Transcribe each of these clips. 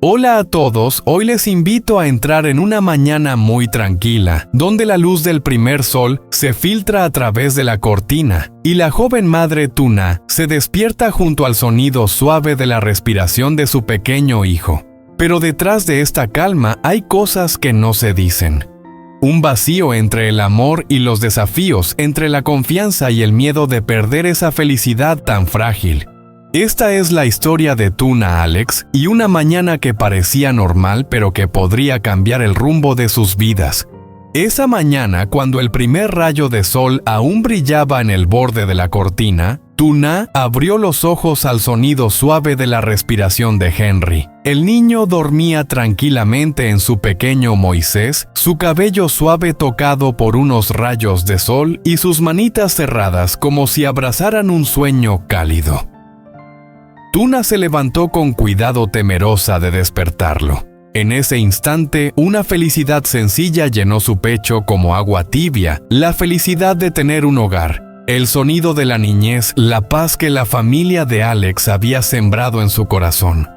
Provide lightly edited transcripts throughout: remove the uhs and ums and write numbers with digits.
Hola a todos, hoy les invito a entrar en una mañana muy tranquila, donde la luz del primer sol se filtra a través de la cortina, y la joven madre Tuna se despierta junto al sonido suave de la respiración de su pequeño hijo. Pero detrás de esta calma hay cosas que no se dicen. Un vacío entre el amor y los desafíos, entre la confianza y el miedo de perder esa felicidad tan frágil. Esta es la historia de Tuna, Alex, y una mañana que parecía normal pero que podría cambiar el rumbo de sus vidas. Esa mañana, cuando el primer rayo de sol aún brillaba en el borde de la cortina, Tuna abrió los ojos al sonido suave de la respiración de Henry. El niño dormía tranquilamente en su pequeño Moisés, su cabello suave tocado por unos rayos de sol y sus manitas cerradas como si abrazaran un sueño cálido. Tuna se levantó con cuidado, temerosa de despertarlo. En ese instante, una felicidad sencilla llenó su pecho como agua tibia, la felicidad de tener un hogar, el sonido de la niñez, la paz que la familia de Alex había sembrado en su corazón.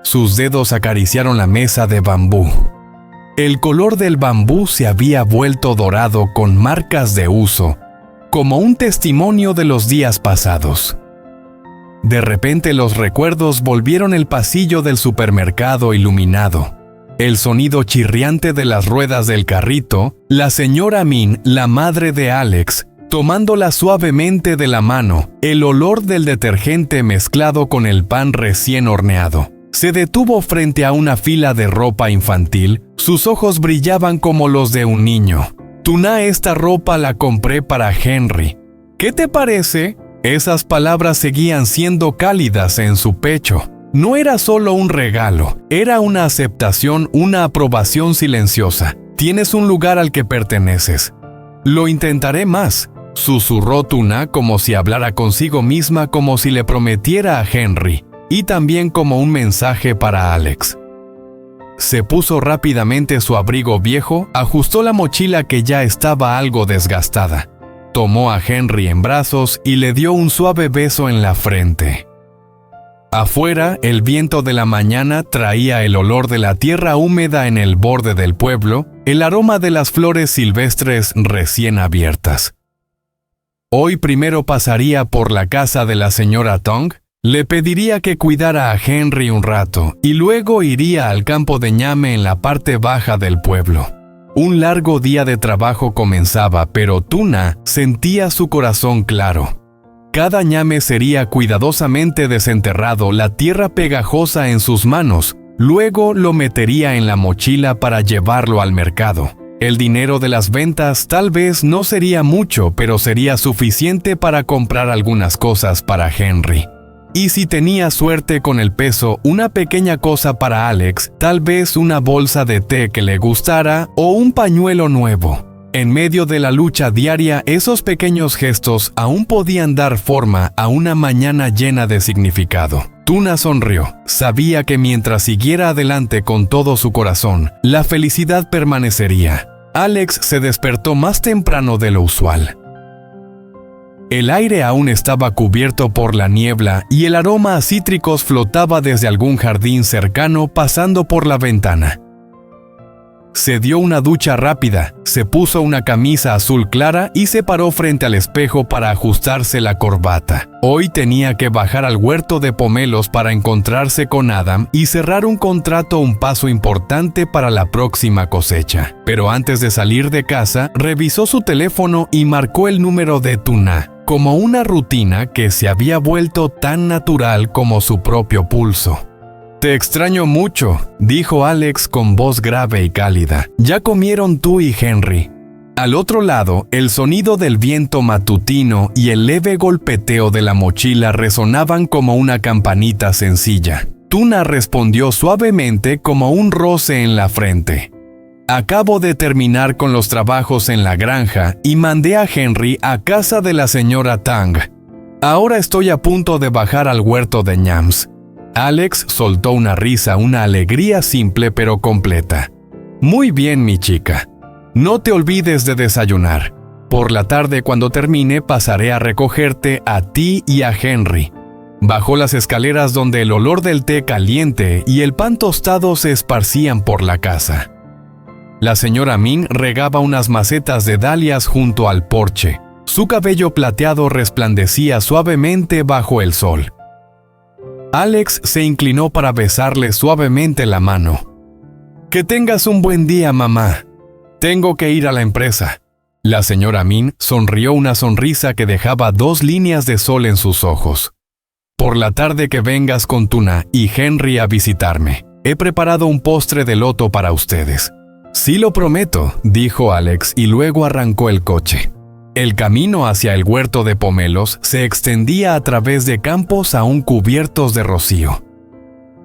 Sus dedos acariciaron la mesa de bambú. El color del bambú se había vuelto dorado con marcas de uso, como un testimonio de los días pasados. De repente los recuerdos volvieron el pasillo del supermercado iluminado. El sonido chirriante de las ruedas del carrito, la señora Min, la madre de Alex, tomándola suavemente de la mano, el olor del detergente mezclado con el pan recién horneado. Se detuvo frente a una fila de ropa infantil, sus ojos brillaban como los de un niño. Tuna, esta ropa la compré para Henry. ¿Qué te parece? Esas palabras seguían siendo cálidas en su pecho. No era solo un regalo, era una aceptación, una aprobación silenciosa. Tienes un lugar al que perteneces. Lo intentaré más, susurró Tuna como si hablara consigo misma, como si le prometiera a Henry, y también como un mensaje para Alex. Se puso rápidamente su abrigo viejo, ajustó la mochila que ya estaba algo desgastada. Tomó a Henry en brazos y le dio un suave beso en la frente. Afuera, el viento de la mañana traía el olor de la tierra húmeda en el borde del pueblo, el aroma de las flores silvestres recién abiertas. Hoy primero pasaría por la casa de la señora Tong, le pediría que cuidara a Henry un rato y luego iría al campo de ñame en la parte baja del pueblo. Un largo día de trabajo comenzaba, pero Tuna sentía su corazón claro. Cada ñame sería cuidadosamente desenterrado, la tierra pegajosa en sus manos. Luego lo metería en la mochila para llevarlo al mercado. El dinero de las ventas tal vez no sería mucho, pero sería suficiente para comprar algunas cosas para Henry. Y si tenía suerte con el peso, una pequeña cosa para Alex, tal vez una bolsa de té que le gustara o un pañuelo nuevo. En medio de la lucha diaria, esos pequeños gestos aún podían dar forma a una mañana llena de significado. Tuna sonrió. Sabía que mientras siguiera adelante con todo su corazón, la felicidad permanecería. Alex se despertó más temprano de lo usual. El aire aún estaba cubierto por la niebla y el aroma a cítricos flotaba desde algún jardín cercano pasando por la ventana. Se dio una ducha rápida, se puso una camisa azul clara y se paró frente al espejo para ajustarse la corbata. Hoy tenía que bajar al huerto de pomelos para encontrarse con Adam y cerrar un contrato, un paso importante para la próxima cosecha. Pero antes de salir de casa, revisó su teléfono y marcó el número de Tuna, como una rutina que se había vuelto tan natural como su propio pulso. «Te extraño mucho», dijo Alex con voz grave y cálida. «¿Ya comieron tú y Henry?» Al otro lado, el sonido del viento matutino y el leve golpeteo de la mochila resonaban como una campanita sencilla. Tuna respondió suavemente como un roce en la frente. «Acabo de terminar con los trabajos en la granja y mandé a Henry a casa de la señora Tang. Ahora estoy a punto de bajar al huerto de ñams». Alex soltó una risa, una alegría simple pero completa. «Muy bien, mi chica. No te olvides de desayunar. Por la tarde, cuando termine, pasaré a recogerte a ti y a Henry. Bajó las escaleras donde el olor del té caliente y el pan tostado se esparcían por la casa. La señora Min regaba unas macetas de dalias junto al porche. Su cabello plateado resplandecía suavemente bajo el sol. Alex se inclinó para besarle suavemente la mano. «Que tengas un buen día, mamá. Tengo que ir a la empresa». La señora Min sonrió una sonrisa que dejaba 2 líneas de sol en sus ojos. «Por la tarde que vengas con Tuna y Henry a visitarme. He preparado un postre de loto para ustedes». «Sí lo prometo», dijo Alex y luego arrancó el coche. El camino hacia el huerto de pomelos se extendía a través de campos aún cubiertos de rocío.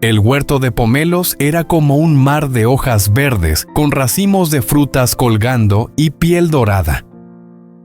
El huerto de pomelos era como un mar de hojas verdes con racimos de frutas colgando y piel dorada.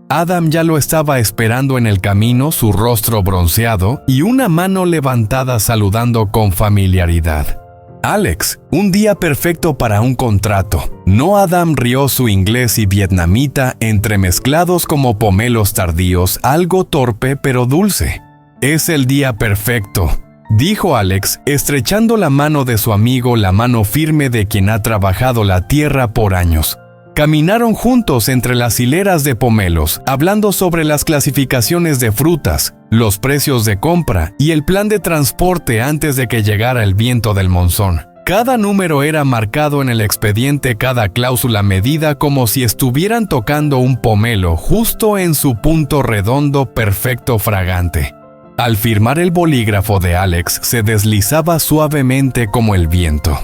Adam ya lo estaba esperando en el camino, su rostro bronceado y una mano levantada saludando con familiaridad. «Alex, un día perfecto para un contrato». No, Adam rió su inglés y vietnamita entremezclados como pomelos tardíos, algo torpe pero dulce. «Es el día perfecto», dijo Alex, estrechando la mano de su amigo, la mano firme de quien ha trabajado la tierra por años. Caminaron juntos entre las hileras de pomelos, hablando sobre las clasificaciones de frutas, los precios de compra y el plan de transporte antes de que llegara el viento del monzón. Cada número era marcado en el expediente, cada cláusula medida como si estuvieran tocando un pomelo justo en su punto redondo, perfecto, fragante. Al firmar el bolígrafo de Alex se deslizaba suavemente como el viento.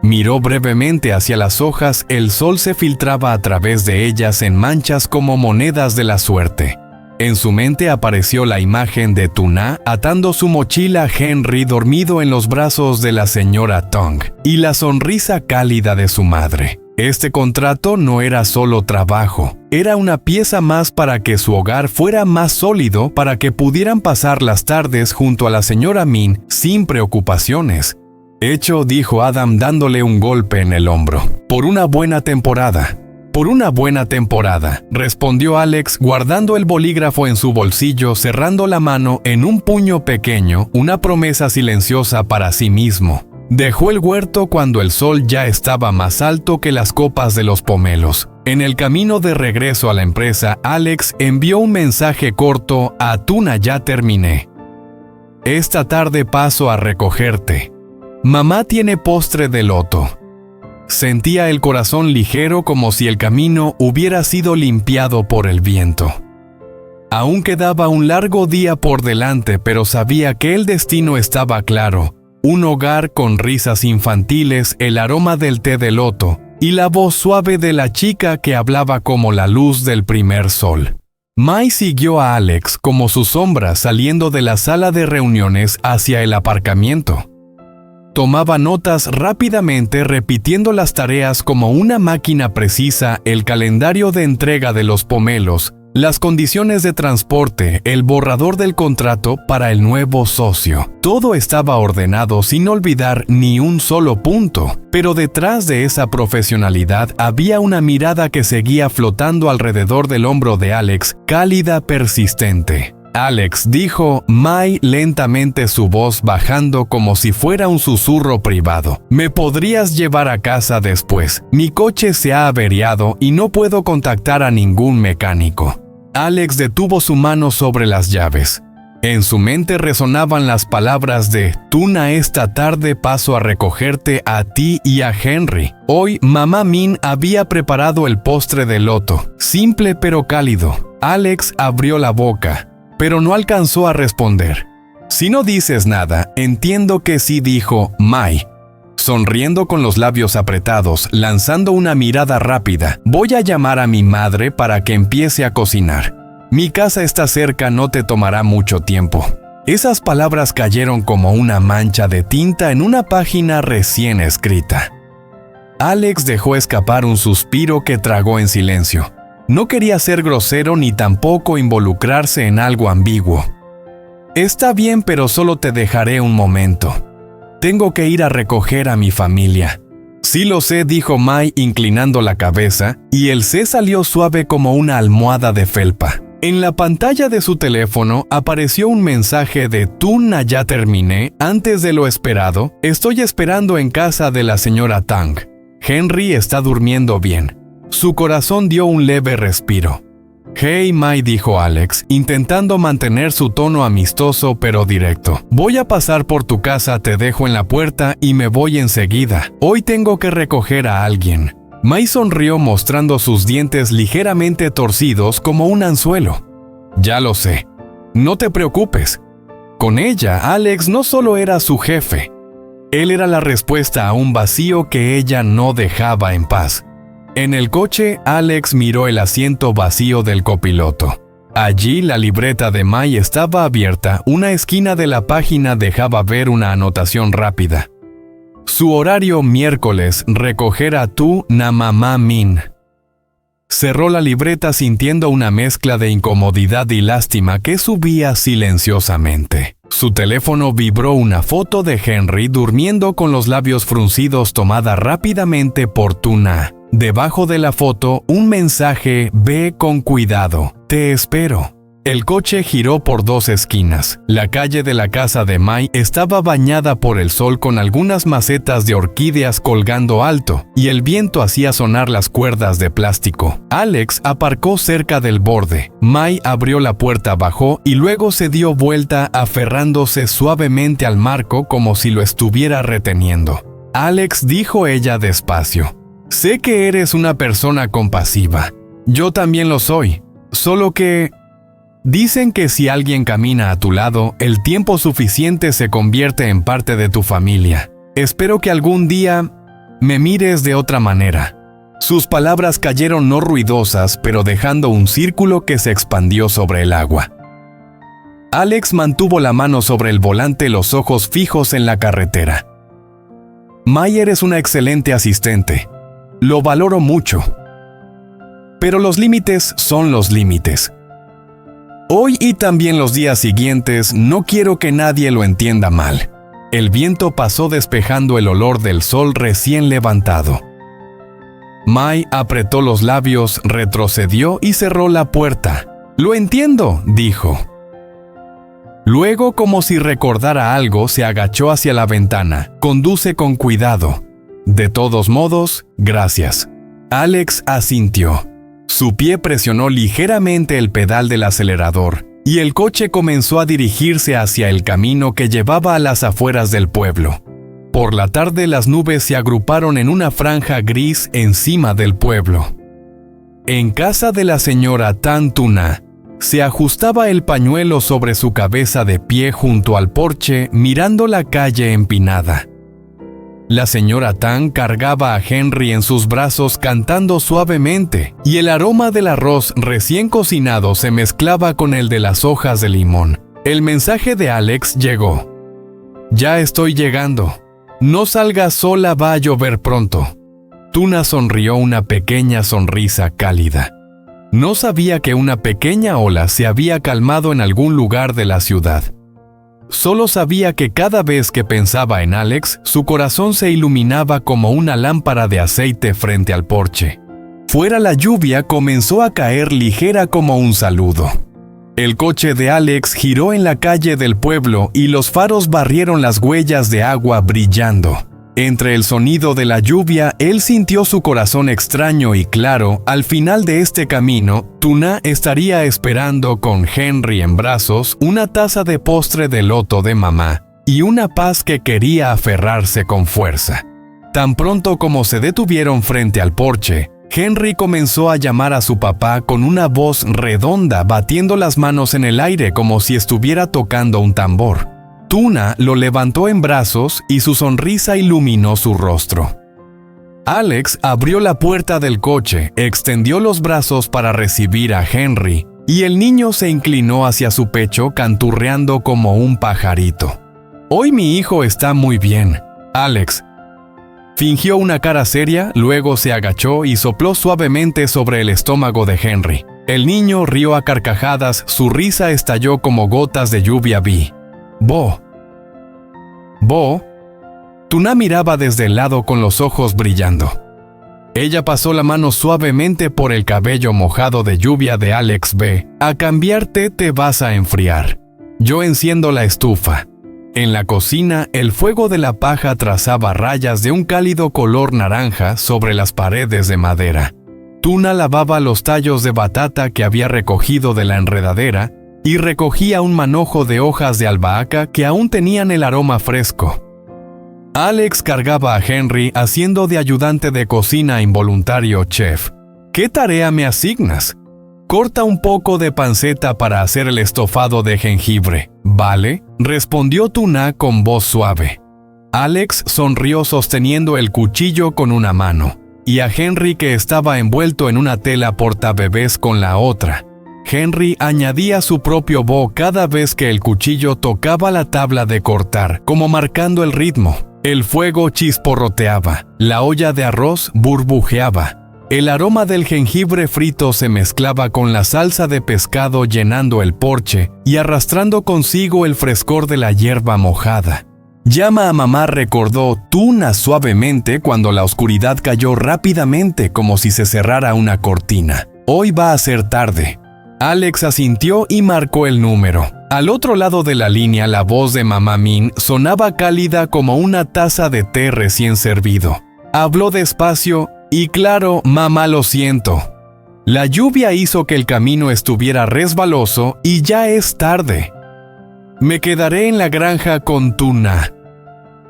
Miró brevemente hacia las hojas, el sol se filtraba a través de ellas en manchas como monedas de la suerte. En su mente apareció la imagen de Tuna atando su mochila a Henry dormido en los brazos de la señora Tong y la sonrisa cálida de su madre. Este contrato no era solo trabajo, era una pieza más para que su hogar fuera más sólido, para que pudieran pasar las tardes junto a la señora Min sin preocupaciones. «Hecho», dijo Adam dándole un golpe en el hombro. «Por una buena temporada». «Por una buena temporada», respondió Alex guardando el bolígrafo en su bolsillo, cerrando la mano en un puño pequeño, una promesa silenciosa para sí mismo. Dejó el huerto cuando el sol ya estaba más alto que las copas de los pomelos. En el camino de regreso a la empresa, Alex envió un mensaje corto a Tuna: «Ya terminé. Esta tarde paso a recogerte. Mamá tiene postre de loto». Sentía el corazón ligero como si el camino hubiera sido limpiado por el viento. Aún quedaba un largo día por delante, pero sabía que el destino estaba claro. Un hogar con risas infantiles, el aroma del té de loto y la voz suave de la chica que hablaba como la luz del primer sol. Mai siguió a Alex como su sombra saliendo de la sala de reuniones hacia el aparcamiento. Tomaba notas rápidamente, repitiendo las tareas como una máquina precisa, el calendario de entrega de los pomelos, las condiciones de transporte, el borrador del contrato para el nuevo socio. Todo estaba ordenado sin olvidar ni un solo punto, pero detrás de esa profesionalidad había una mirada que seguía flotando alrededor del hombro de Alex, cálida, persistente. «Alex», dijo Mai lentamente, su voz bajando como si fuera un susurro privado. «¿Me podrías llevar a casa después? Mi coche se ha averiado y no puedo contactar a ningún mecánico». Alex detuvo su mano sobre las llaves. En su mente resonaban las palabras de «Tuna, esta tarde paso a recogerte a ti y a Henry». Hoy, mamá Min había preparado el postre de loto, simple pero cálido. Alex abrió la boca, pero no alcanzó a responder. «Si no dices nada, entiendo que sí», dijo Mai, sonriendo con los labios apretados, lanzando una mirada rápida. «Voy a llamar a mi madre para que empiece a cocinar. Mi casa está cerca, no te tomará mucho tiempo». Esas palabras cayeron como una mancha de tinta en una página recién escrita. Alex dejó escapar un suspiro que tragó en silencio. No quería ser grosero ni tampoco involucrarse en algo ambiguo. «Está bien, pero solo te dejaré un momento. Tengo que ir a recoger a mi familia». «Sí lo sé», dijo Mai inclinando la cabeza, y el sé salió suave como una almohada de felpa. En la pantalla de su teléfono apareció un mensaje de Tuna, ya terminé, antes de lo esperado, estoy esperando en casa de la señora Tang. Henry está durmiendo bien. Su corazón dio un leve respiro. Hey, Mai, dijo Alex, intentando mantener su tono amistoso pero directo. Voy a pasar por tu casa, te dejo en la puerta y me voy enseguida. Hoy tengo que recoger a alguien. Mai sonrió mostrando sus dientes ligeramente torcidos como un anzuelo. Ya lo sé. No te preocupes. Con ella, Alex no solo era su jefe. Él era la respuesta a un vacío que ella no dejaba en paz. En el coche, Alex miró el asiento vacío del copiloto. Allí la libreta de Mai estaba abierta, una esquina de la página dejaba ver una anotación rápida. Su horario miércoles, recoger a tu na mamá Min. Cerró la libreta sintiendo una mezcla de incomodidad y lástima que subía silenciosamente. Su teléfono vibró una foto de Henry durmiendo con los labios fruncidos tomada rápidamente por Tuna. Debajo de la foto, un mensaje: ve con cuidado, te espero. El coche giró por 2 esquinas. La calle de la casa de Mai estaba bañada por el sol con algunas macetas de orquídeas colgando alto, y el viento hacía sonar las cuerdas de plástico. Alex aparcó cerca del borde. Mai abrió la puerta, bajó y luego se dio vuelta aferrándose suavemente al marco como si lo estuviera reteniendo. Alex, dijo ella despacio, sé que eres una persona compasiva. Yo también lo soy. Solo que... dicen que si alguien camina a tu lado, el tiempo suficiente se convierte en parte de tu familia. Espero que algún día me mires de otra manera. Sus palabras cayeron no ruidosas, pero dejando un círculo que se expandió sobre el agua. Alex mantuvo la mano sobre el volante, los ojos fijos en la carretera. Mai, eres una excelente asistente. Lo valoro mucho. Pero los límites son los límites. Hoy y también los días siguientes no quiero que nadie lo entienda mal. El viento pasó despejando el olor del sol recién levantado. Mai apretó los labios, retrocedió y cerró la puerta. Lo entiendo, dijo. Luego, como si recordara algo, se agachó hacia la ventana. Conduce con cuidado. De todos modos, gracias. Alex asintió. Su pie presionó ligeramente el pedal del acelerador, y el coche comenzó a dirigirse hacia el camino que llevaba a las afueras del pueblo. Por la tarde las nubes se agruparon en una franja gris encima del pueblo. En casa de la señora Tan Tuna, se ajustaba el pañuelo sobre su cabeza de pie junto al porche, mirando la calle empinada. La señora Tan cargaba a Henry en sus brazos cantando suavemente, y el aroma del arroz recién cocinado se mezclaba con el de las hojas de limón. El mensaje de Alex llegó. Ya estoy llegando. No salgas sola, va a llover pronto. Tuna sonrió una pequeña sonrisa cálida. No sabía que una pequeña ola se había calmado en algún lugar de la ciudad. Solo sabía que cada vez que pensaba en Alex, su corazón se iluminaba como una lámpara de aceite frente al porche. Fuera, la lluvia comenzó a caer ligera como un saludo. El coche de Alex giró en la calle del pueblo y los faros barrieron las huellas de agua brillando. Entre el sonido de la lluvia, él sintió su corazón extraño y claro. Al final de este camino, Tuna estaría esperando con Henry en brazos, una taza de postre de loto de mamá y una paz que quería aferrarse con fuerza. Tan pronto como se detuvieron frente al porche, Henry comenzó a llamar a su papá con una voz redonda, batiendo las manos en el aire como si estuviera tocando un tambor. Tuna lo levantó en brazos y su sonrisa iluminó su rostro. Alex abrió la puerta del coche, extendió los brazos para recibir a Henry, y el niño se inclinó hacia su pecho canturreando como un pajarito. Hoy mi hijo está muy bien, Alex. Fingió una cara seria, luego se agachó y sopló suavemente sobre el estómago de Henry. El niño rió a carcajadas, su risa estalló como gotas de lluvia. Bo. Tuna miraba desde el lado con los ojos brillando. Ella pasó la mano suavemente por el cabello mojado de lluvia de Alex. Ve, a cambiarte, te vas a enfriar. Yo enciendo la estufa. En la cocina, el fuego de la paja trazaba rayas de un cálido color naranja sobre las paredes de madera. Tuna lavaba los tallos de batata que había recogido de la enredadera y recogía un manojo de hojas de albahaca que aún tenían el aroma fresco. Alex cargaba a Henry haciendo de ayudante de cocina involuntario chef. ¿Qué tarea me asignas? Corta un poco de panceta para hacer el estofado de jengibre, ¿vale? Respondió Tuna con voz suave. Alex sonrió sosteniendo el cuchillo con una mano, y a Henry, que estaba envuelto en una tela portabebés, con la otra. Henry añadía su propio bo cada vez que el cuchillo tocaba la tabla de cortar, como marcando el ritmo. El fuego chisporroteaba, la olla de arroz burbujeaba. El aroma del jengibre frito se mezclaba con la salsa de pescado, llenando el porche y arrastrando consigo el frescor de la hierba mojada. Llama a mamá, recordó Tuna suavemente cuando la oscuridad cayó rápidamente como si se cerrara una cortina. Hoy va a ser tarde. Alex asintió y marcó el número. Al otro lado de la línea, la voz de mamá Min sonaba cálida como una taza de té recién servido. Habló despacio y claro: mamá, lo siento. La lluvia hizo que el camino estuviera resbaloso y ya es tarde. Me quedaré en la granja con Tuna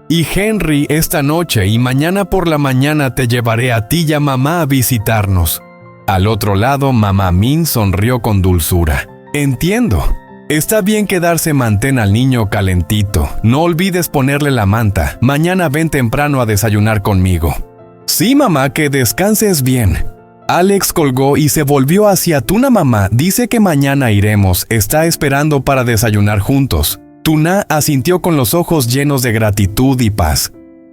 y Henry esta noche, y mañana por la mañana te llevaré a ti y a mamá a visitarnos. Al otro lado, mamá Min sonrió con dulzura. Entiendo. Está bien quedarse. Mantén al niño calentito. No olvides ponerle la manta. Mañana ven temprano a desayunar conmigo. Sí, mamá, que descanses bien. Alex colgó y se volvió hacia Tuna. Mamá dice que mañana iremos. Está esperando para desayunar juntos. Tuna asintió con los ojos llenos de gratitud y paz.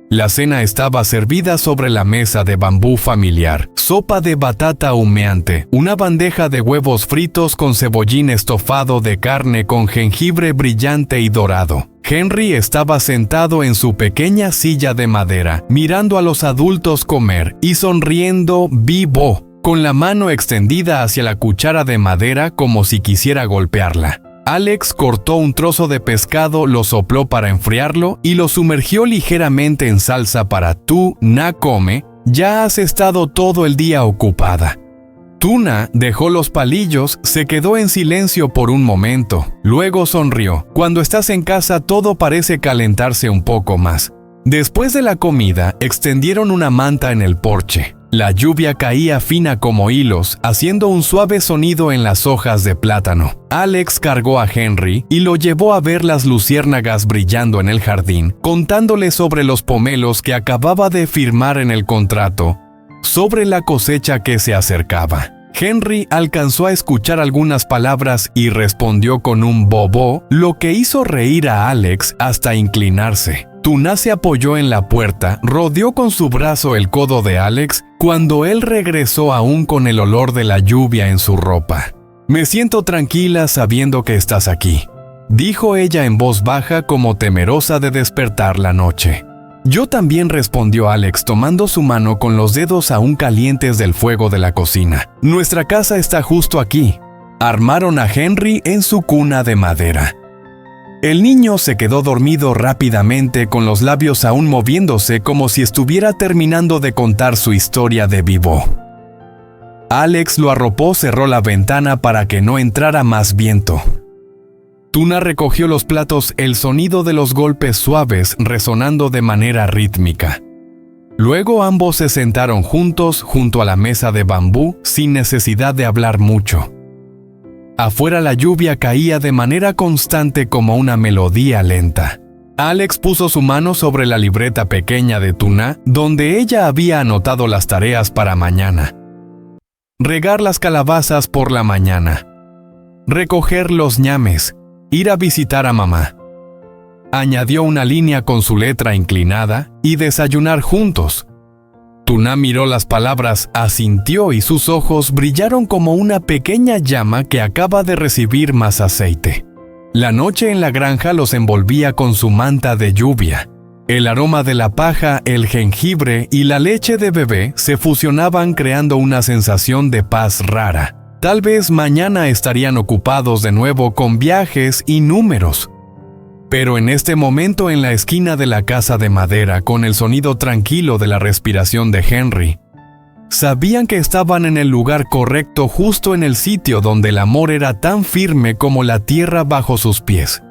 La cena estaba servida sobre la mesa de bambú familiar. Sopa de batata humeante, una bandeja de huevos fritos con cebollín estofado de carne con jengibre brillante y dorado. Henry estaba sentado en su pequeña silla de madera, mirando a los adultos comer y sonriendo vivo, con la mano extendida hacia la cuchara de madera como si quisiera golpearla. Alex cortó un trozo de pescado, lo sopló para enfriarlo y lo sumergió ligeramente en salsa para Tuna. Come, ya has estado todo el día ocupada. Tuna dejó los palillos, se quedó en silencio por un momento, luego sonrió. Cuando estás en casa todo parece calentarse un poco más. Después de la comida, extendieron una manta en el porche. La lluvia caía fina como hilos, haciendo un suave sonido en las hojas de plátano. Alex cargó a Henry y lo llevó a ver las luciérnagas brillando en el jardín, contándole sobre los pomelos que acababa de firmar en el contrato, sobre la cosecha que se acercaba. Henry alcanzó a escuchar algunas palabras y respondió con un bobo, lo que hizo reír a Alex hasta inclinarse. Tuna se apoyó en la puerta, rodeó con su brazo el codo de Alex cuando él regresó aún con el olor de la lluvia en su ropa. Me siento tranquila sabiendo que estás aquí, dijo ella en voz baja como temerosa de despertar la noche. Yo también, respondió Alex tomando su mano con los dedos aún calientes del fuego de la cocina. Nuestra casa está justo aquí. Armaron a Henry en su cuna de madera. El niño se quedó dormido rápidamente con los labios aún moviéndose como si estuviera terminando de contar su historia de vivo. Alex lo arropó, cerró la ventana para que no entrara más viento. Tuna recogió los platos, el sonido de los golpes suaves resonando de manera rítmica. Luego ambos se sentaron juntos junto a la mesa de bambú sin necesidad de hablar mucho. Afuera la lluvia caía de manera constante como una melodía lenta. Alex puso su mano sobre la libreta pequeña de Tuna, donde ella había anotado las tareas para mañana. Regar las calabazas por la mañana. Recoger los ñames. Ir a visitar a mamá. Añadió una línea con su letra inclinada y desayunar juntos. Tuna miró las palabras, asintió y sus ojos brillaron como una pequeña llama que acaba de recibir más aceite. La noche en la granja los envolvía con su manta de lluvia. El aroma de la paja, el jengibre y la leche de bebé se fusionaban creando una sensación de paz rara. Tal vez mañana estarían ocupados de nuevo con viajes y números. Pero en este momento, en la esquina de la casa de madera, con el sonido tranquilo de la respiración de Henry, sabían que estaban en el lugar correcto, justo en el sitio donde el amor era tan firme como la tierra bajo sus pies.